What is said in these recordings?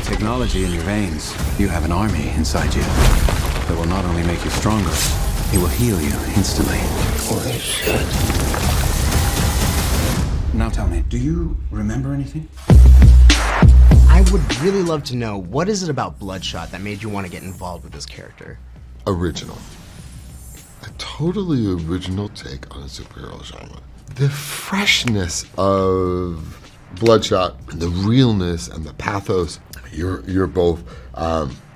technology in your veins, you have an army inside you that will not only make you stronger, it will heal you instantly. Holy shit. Now tell me, do you remember anything? I would really love to know, what is it about Bloodshot that made you want to get involved with this character? Original. A totally original take on a superhero genre. The freshness of Bloodshot, the realness and the pathos. You're both.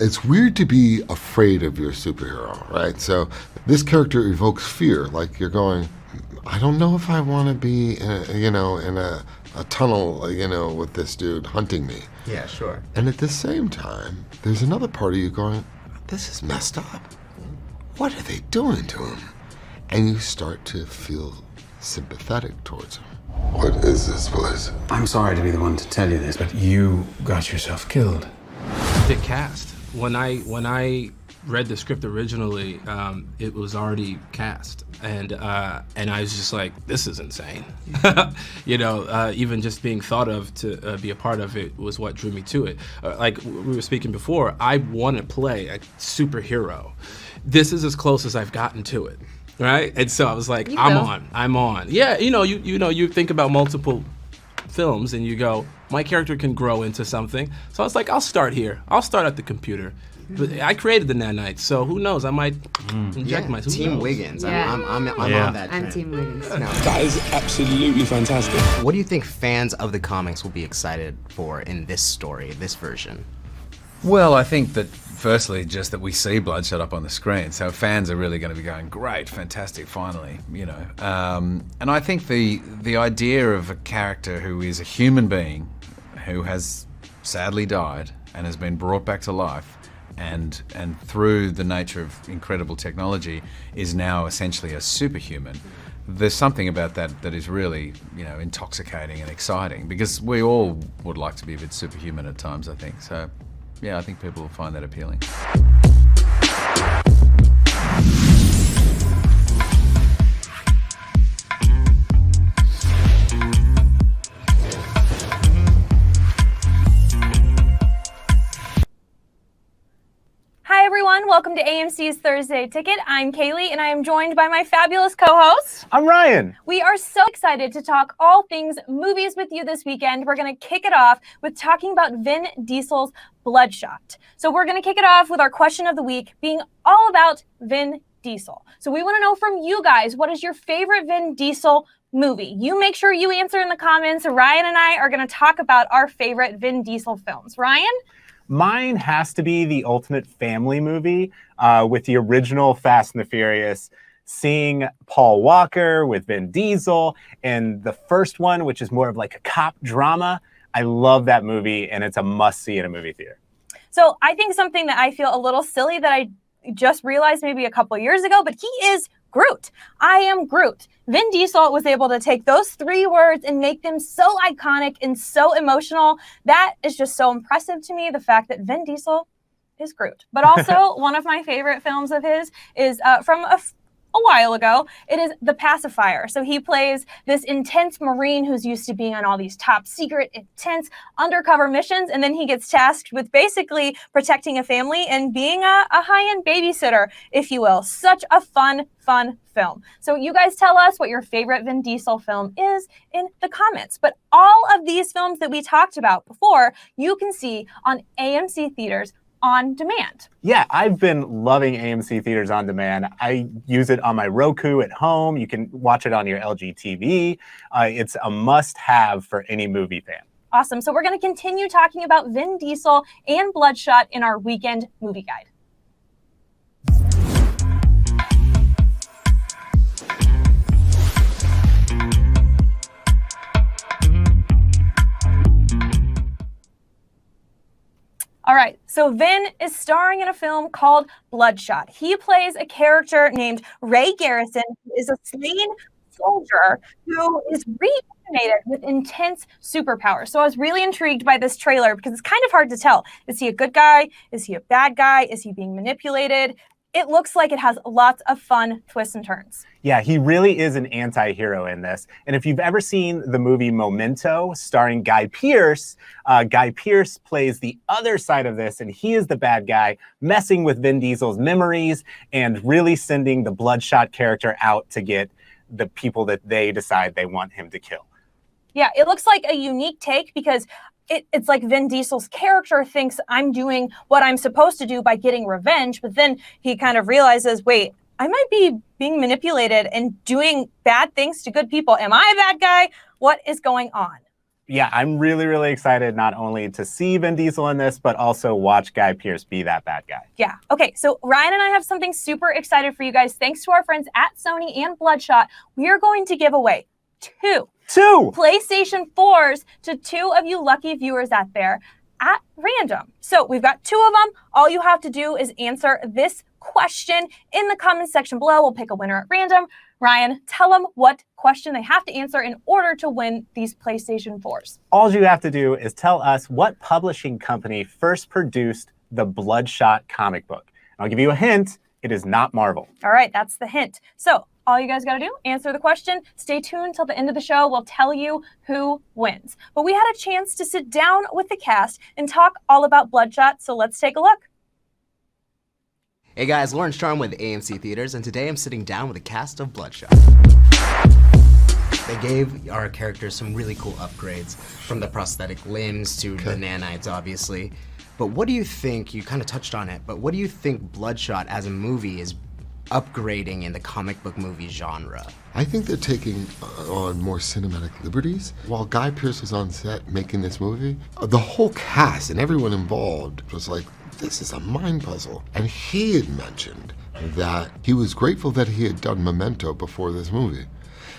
It's weird to be afraid of your superhero, right? So this character evokes fear. Like you're going, I don't know if I want to be, in a tunnel, with this dude hunting me. Yeah, sure. And at the same time, there's another part of you going, this is messed up. What are they doing to him? And you start to feel sympathetic towards him. What is this place? I'm sorry to be the one to tell you this, but you got yourself killed. The cast. When I read the script originally, it was already cast, and I was just like, this is insane. Even just being thought of to be a part of it was what drew me to it. Like we were speaking before, I want to play a superhero. This is as close as I've gotten to it. Right, and so I was like, I'm on. Yeah, you think about multiple films and you go, my character can grow into something. So I was like, I'll start here. I'll start at the computer. But I created the nanites, so who knows? I might inject myself. Team Wiggins. Yeah. I'm on that trend. I'm Team Wiggins. No. That is absolutely fantastic. What do you think fans of the comics will be excited for in this story, this version? Well, I think that firstly, just that we see Bloodshot up on the screen, so fans are really going to be going, great, fantastic, finally, And I think the idea of a character who is a human being who has sadly died and has been brought back to life, and through the nature of incredible technology is now essentially a superhuman. There's something about that is really, intoxicating and exciting, because we all would like to be a bit superhuman at times, I think. So, yeah, I think people will find that appealing. Hi everyone, welcome to AMC's Thursday Ticket. I'm Kaleigh and I am joined by my fabulous co-host. I'm Ryan. We are so excited to talk all things movies with you this weekend. We're going to kick it off with talking about Vin Diesel's Bloodshot. So we're going to kick it off with our question of the week being all about Vin Diesel. So we want to know from you guys, what is your favorite Vin Diesel movie? You make sure you answer in the comments. Ryan and I are going to talk about our favorite Vin Diesel films. Ryan? Mine has to be the ultimate family movie with the original Fast and the Furious, seeing Paul Walker with Vin Diesel, and the first one, which is more of like a cop drama. I love that movie, and it's a must-see in a movie theater. So I think something that I feel a little silly that I just realized maybe a couple years ago, but he is Groot. I am Groot. Vin Diesel was able to take those 3 words and make them so iconic and so emotional. That is just so impressive to me, the fact that Vin Diesel is Groot. But also, one of my favorite films of his is from a while ago. It is The Pacifier. So he plays this intense Marine who's used to being on all these top secret, intense undercover missions, and then he gets tasked with basically protecting a family and being a high-end babysitter, if you will. Such a fun film. So you guys tell us what your favorite Vin Diesel film is in the comments. But all of these films that we talked about before, you can see on AMC Theaters on demand. Yeah, I've been loving AMC Theaters on demand. I use it on my Roku at home. You can watch it on your LG TV. It's a must-have for any movie fan. Awesome. So we're going to continue talking about Vin Diesel and Bloodshot in our weekend movie guide. All right, so Vin is starring in a film called Bloodshot. He plays a character named Ray Garrison, who is a slain soldier who is rejuvenated with intense superpowers. So I was really intrigued by this trailer because it's kind of hard to tell. Is he a good guy? Is he a bad guy? Is he being manipulated? it looks like it has lots of fun twists and turns. Yeah, he really is an anti-hero in this. And if you've ever seen the movie Memento starring Guy Pearce plays the other side of this, and he is the bad guy, messing with Vin Diesel's memories and really sending the Bloodshot character out to get the people that they decide they want him to kill. Yeah, it looks like a unique take because it's like Vin Diesel's character thinks I'm doing what I'm supposed to do by getting revenge, but then he kind of realizes, wait, I might be being manipulated and doing bad things to good people. Am I a bad guy? What is going on? Yeah, I'm really, really excited not only to see Vin Diesel in this, but also watch Guy Pearce be that bad guy. Yeah. Okay, so Ryan and I have something super excited for you guys. Thanks to our friends at Sony and Bloodshot, we are going to give away two PlayStation 4s to two of you lucky viewers out there at random. So we've got two of them. All you have to do is answer this question in the comment section below. We'll pick a winner at random. Ryan, tell them what question they have to answer in order to win these PlayStation 4s. All you have to do is tell us what publishing company first produced the Bloodshot comic book. I'll give you a hint. It is not Marvel. All right, that's the hint. So all you guys got to do, answer the question. Stay tuned till the end of the show. We'll tell you who wins. But we had a chance to sit down with the cast and talk all about Bloodshot, so let's take a look. Hey guys, Lauren Strom with AMC Theaters, and today I'm sitting down with the cast of Bloodshot. They gave our characters some really cool upgrades, from the prosthetic limbs to the nanites, obviously. But what do you think, you kind of touched on it, but what do you think Bloodshot as a movie is upgrading in the comic book movie genre? I think they're taking on more cinematic liberties. While Guy Pearce was on set making this movie, the whole cast and everyone involved was like, this is a mind puzzle. And he had mentioned that he was grateful that he had done Memento before this movie,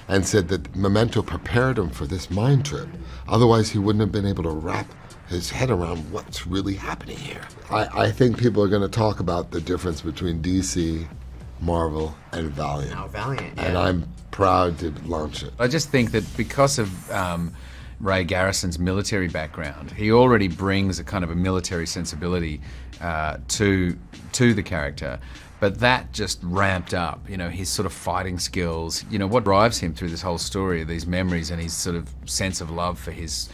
and said that Memento prepared him for this mind trip. Otherwise, he wouldn't have been able to wrap his head around what's really happening here. I think people are going to talk about the difference between DC, Marvel, and Valiant. Now Valiant, yeah. And I'm proud to launch it. I just think that because of Ray Garrison's military background, he already brings a kind of a military sensibility to the character. But that just ramped up, you know, his sort of fighting skills, you know, what drives him through this whole story, these memories and his sort of sense of love for his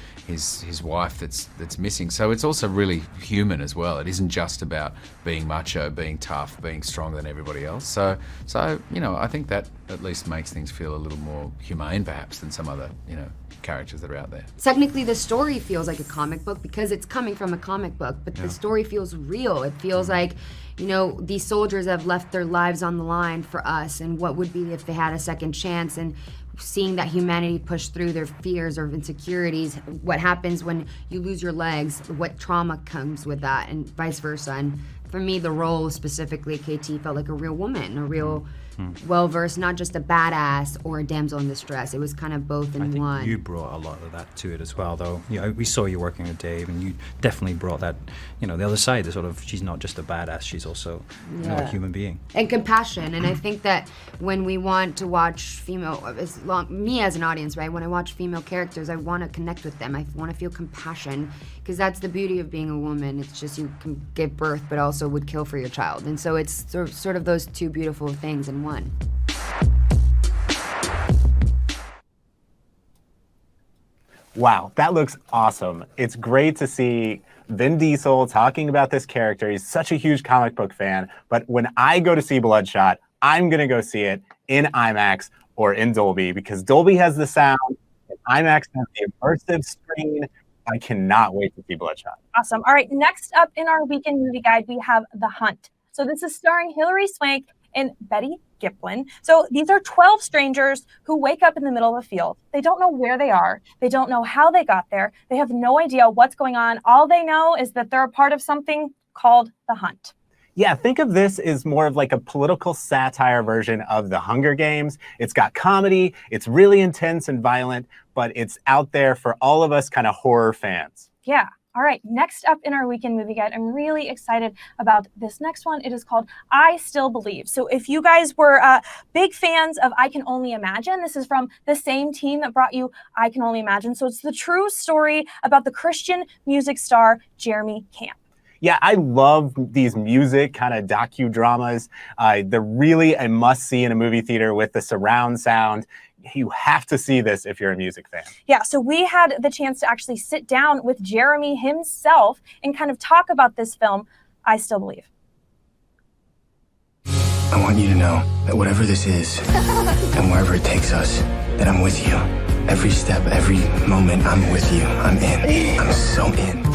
wife that's missing. So it's also really human as well. It isn't just about being macho, being tough, being stronger than everybody else. So you know, I think that at least makes things feel a little more humane perhaps than some other, you know, characters that are out there. Technically the story feels like a comic book because it's coming from a comic book, but the story feels real. It feels like, you know, these soldiers have left their lives on the line for us, and what would be if they had a second chance, and seeing that humanity push through their fears or insecurities, what happens when you lose your legs, what trauma comes with that, and vice versa. And for me, the role specifically, KT felt like a real woman, a real well-versed, not just a badass or a damsel in distress. It was kind of both in one. I think you brought a lot of that to it as well, though. You know, we saw you working with Dave, and you definitely brought that, you know, the other side, the sort of, she's not just a badass, she's also you know, a human being. And compassion. And I think that when we want to watch me as an audience, right, when I watch female characters, I want to connect with them. I want to feel compassion, because that's the beauty of being a woman. It's just you can give birth, but also would kill for your child. And so it's sort of those two beautiful things in one. Wow, that looks awesome. It's great to see Vin Diesel talking about this character. He's such a huge comic book fan, but when I go to see Bloodshot, I'm gonna go see it in IMAX or in Dolby, because Dolby has the sound and IMAX has the immersive screen. I cannot wait to see Bloodshot. Awesome. All right, next up in our weekend movie guide, we have The Hunt. So this is starring Hilary Swank and Betty Giplin. So these are 12 strangers who wake up in the middle of a field. They don't know where they are. They don't know how they got there. They have no idea what's going on. All they know is that they're a part of something called The Hunt. Yeah, think of this as more of like a political satire version of The Hunger Games. It's got comedy, it's really intense and violent, but it's out there for all of us kind of horror fans. Yeah. All right, next up in our weekend movie guide, I'm really excited about this next one. It is called I Still Believe. So if you guys were big fans of I Can Only Imagine, this is from the same team that brought you I Can Only Imagine. So it's the true story about the Christian music star Jeremy Camp. Yeah, I love these music kind of docudramas. They're really a must-see in a movie theater with the surround sound. You have to see this if you're a music fan. Yeah, so we had the chance to actually sit down with Jeremy himself and kind of talk about this film, I Still Believe. I want you to know that whatever this is, and wherever it takes us, that I'm with you. Every step, every moment, I'm with you. I'm in. I'm so in.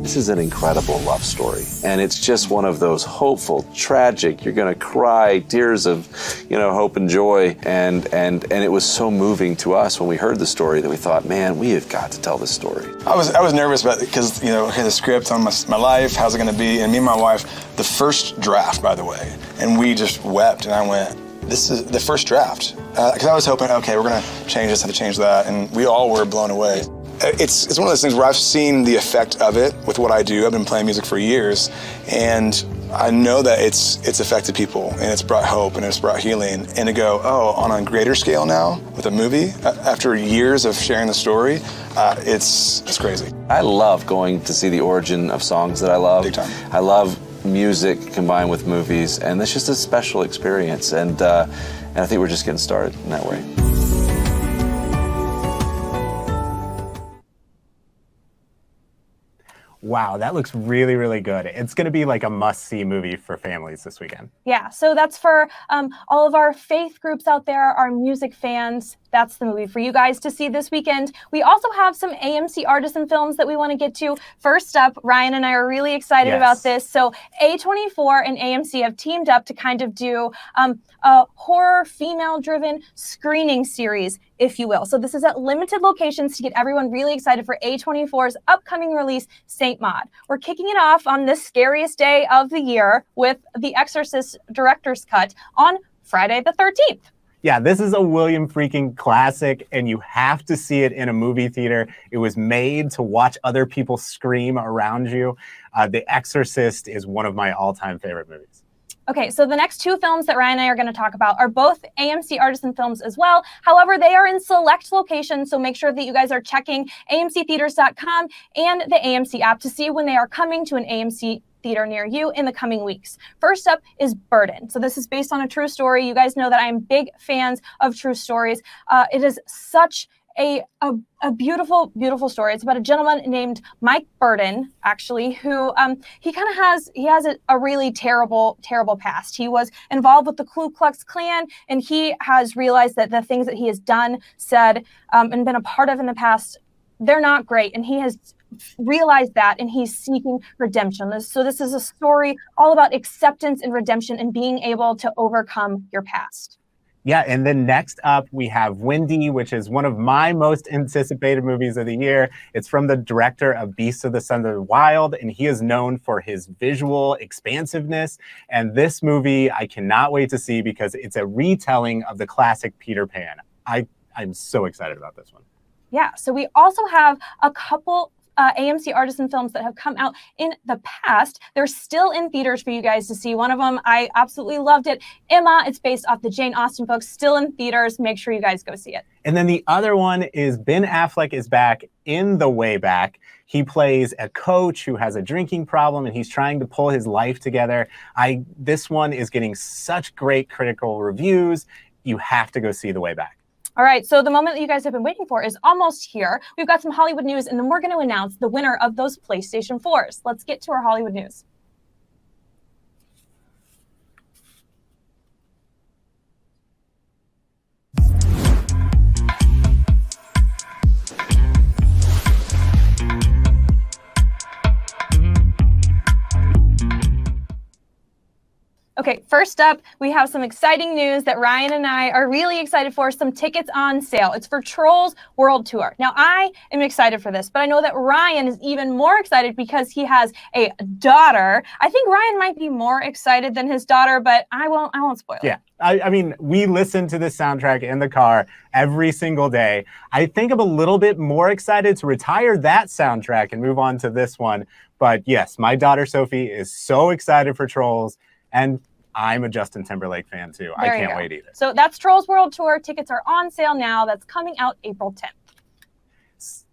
This is an incredible love story, and it's just one of those hopeful, tragic, you're gonna cry, tears of, hope and joy, and it was so moving to us when we heard the story that we thought, man, we have got to tell this story. I was nervous about it because, okay, the script on my life, how's it gonna be? And me and my wife, the first draft, by the way, and we just wept, and I went, this is the first draft. Because I was hoping, okay, we're gonna change this, have to change that, and we all were blown away. It's one of those things where I've seen the effect of it with what I do. I've been playing music for years, and I know that it's affected people, and it's brought hope, and it's brought healing. And to go, on a greater scale now with a movie, after years of sharing the story, it's crazy. I love going to see the origin of songs that I love. Big time. I love music combined with movies, and it's just a special experience. And I think we're just getting started in that way. Wow, that looks really, really good. It's going to be like a must-see movie for families this weekend. Yeah, so that's for all of our faith groups out there, our music fans. That's the movie for you guys to see this weekend. We also have some AMC artisan films that we want to get to. First up, Ryan and I are really excited about this. So A24 and AMC have teamed up to kind of do a horror female-driven screening series, if you will. So this is at limited locations to get everyone really excited for A24's upcoming release, Saint Maud. We're kicking it off on this scariest day of the year with the Exorcist director's cut on Friday the 13th. Yeah, this is a William freaking classic, and you have to see it in a movie theater. It was made to watch other people scream around you. The Exorcist is one of my all-time favorite movies. Okay, so the next two films that Ryan and I are going to talk about are both AMC artisan films as well. However, they are in select locations, so make sure that you guys are checking amctheaters.com and the AMC app to see when they are coming to an AMC theater near you in the coming weeks. First up is Burden. So this is based on a true story. You guys know that I'm big fans of true stories. It is such a beautiful, beautiful story. It's about a gentleman named Mike Burden, actually, who he has a really terrible, terrible past. He was involved with the Ku Klux Klan, and he has realized that the things that he has done, said, and been a part of in the past, they're not great. And he has realized that, and he's seeking redemption. So this is a story all about acceptance and redemption and being able to overcome your past. Yeah, and then next up, we have Wendy, which is one of my most anticipated movies of the year. It's from the director of Beasts of the Sons of the Wild, and he is known for his visual expansiveness. And this movie, I cannot wait to see because it's a retelling of the classic Peter Pan. I'm so excited about this one. Yeah, so we also have a couple AMC artisan films that have come out in the past. They're still in theaters for you guys to see. One of them, I absolutely loved it. Emma, it's based off the Jane Austen book, still in theaters. Make sure you guys go see it. And then the other one is Ben Affleck is back in The Way Back. He plays a coach who has a drinking problem, and he's trying to pull his life together. This one is getting such great critical reviews. You have to go see The Way Back. All right, so the moment that you guys have been waiting for is almost here. We've got some Hollywood news, and then we're going to announce the winner of those PlayStation 4s. Let's get to our Hollywood news. Okay, first up, we have some exciting news that Ryan and I are really excited for. Some tickets on sale. It's for Trolls World Tour. Now, I am excited for this, but I know that Ryan is even more excited because he has a daughter. I think Ryan might be more excited than his daughter, but I won't spoil it. Yeah, I mean, we listen to this soundtrack in the car every single day. I think I'm a little bit more excited to retire that soundtrack and move on to this one. But yes, my daughter Sophie is so excited for Trolls. And I'm a Justin Timberlake fan too. I can't wait either. So that's Trolls World Tour. Tickets are on sale now. That's coming out April 10th.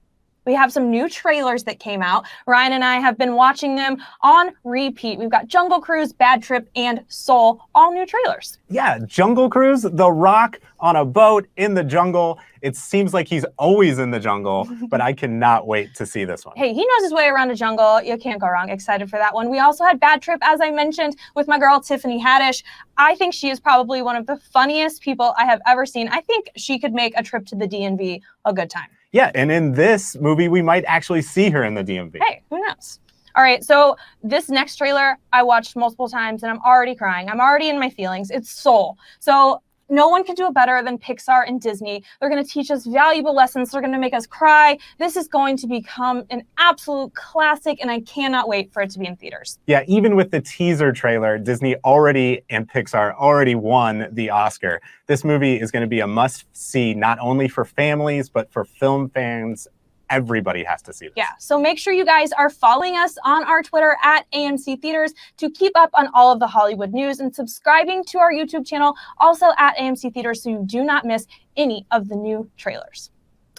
We have some new trailers that came out. Ryan and I have been watching them on repeat. We've got Jungle Cruise, Bad Trip, and Soul, all new trailers. Yeah, Jungle Cruise, The Rock on a boat in the jungle. It seems like he's always in the jungle, but I cannot wait to see this one. Hey, he knows his way around a jungle. You can't go wrong. Excited for that one. We also had Bad Trip, as I mentioned, with my girl Tiffany Haddish. I think she is probably one of the funniest people I have ever seen. I think she could make a trip to the DMV a good time. Yeah, and in this movie, we might actually see her in the DMV. Hey, who knows? All right, so this next trailer I watched multiple times and I'm already crying. I'm already in my feelings. It's Soul. So no one can do it better than Pixar and Disney. They're going to teach us valuable lessons. They're going to make us cry. This is going to become an absolute classic, and I cannot wait for it to be in theaters. Yeah, even with the teaser trailer, Disney already and Pixar already won the Oscar. This movie is going to be a must-see, not only for families, but for film fans. Everybody has to see this. Yeah, so make sure you guys are following us on our Twitter at AMC Theaters to keep up on all of the Hollywood news and subscribing to our YouTube channel, also at AMC Theaters, so you do not miss any of the new trailers.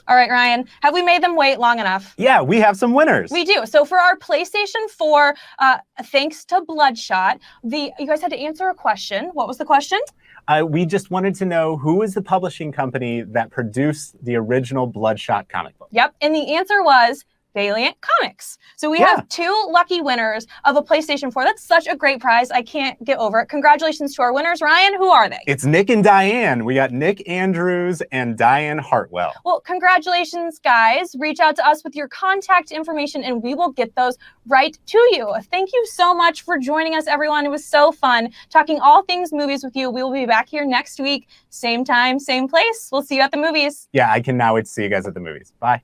All right, Ryan, have we made them wait long enough? Yeah, we have some winners. We do. So for our PlayStation 4, thanks to Bloodshot, you guys had to answer a question. What was the question? We just wanted to know who is the publishing company that produced the original Bloodshot comic book? Yep, and the answer was Valiant Comics. So we have 2 lucky winners of a PlayStation 4. That's such a great prize. I can't get over it. Congratulations to our winners. Ryan, who are they? It's Nick and Diane. We got Nick Andrews and Diane Hartwell. Well, congratulations, guys. Reach out to us with your contact information and we will get those right to you. Thank you so much for joining us, everyone. It was so fun talking all things movies with you. We will be back here next week. Same time, same place. We'll see you at the movies. Yeah, I cannot wait to see you guys at the movies. Bye.